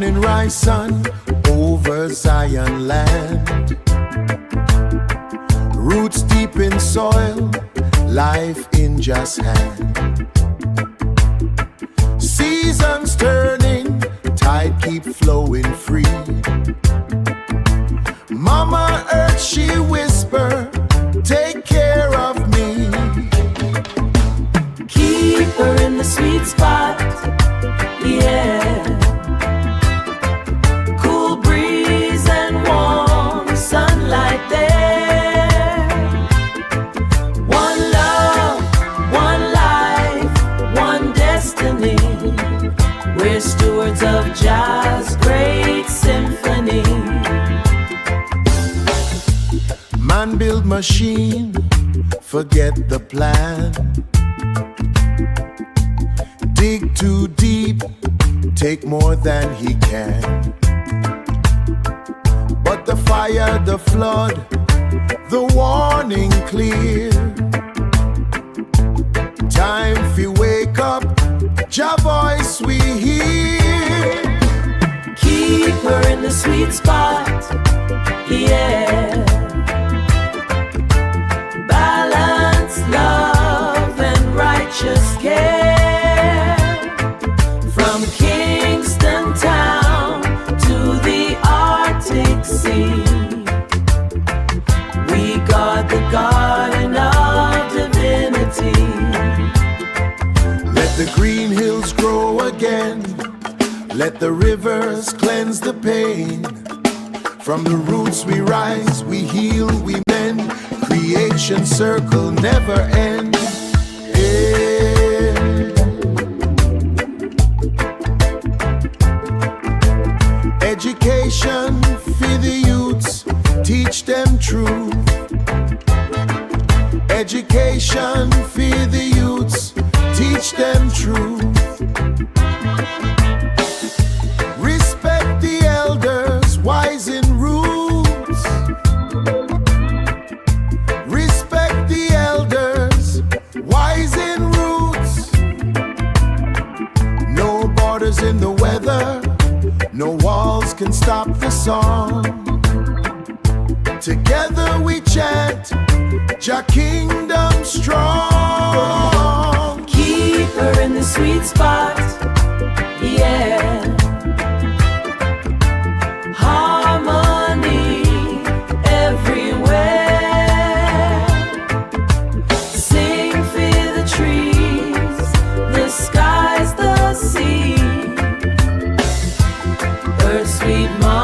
Morning rise sun over Zion land. Roots deep in soil, life in just hand. Seasons turning, tide keep flowing free. Mama Earth, she whisper, take care of me. Keep her in the sweet spot, yeah. Cool breeze and warm sunlight there. One love, one life, one destiny. We're stewards of Jah's great symphony. Man build machine, forget the plan. Dig too deep, take more than he can. But the fire, the flood, the warning clear. Time fi wake up, Jah voice we hear. Keep her in the sweet spot, yeah. Balance, love, and righteous care. From Kingston town to the Arctic Sea, we guard the garden of divinity. Let the green hills grow again. Let the rivers cleanse the pain. From the roots we rise, we heal, we mend. Creation circle never end. Education for the youths, teach them truth. Education for the youths, teach them truth. Respect the elders, wise in roots. Respect the elders, wise in roots. No borders in the weather, no walls can stop the song. Together we chant, Jah kingdom strong. Keep her in the sweet spot, yeah. Harmony everywhere. Sing for the trees, the skies, the sea. Earth, sweet mom.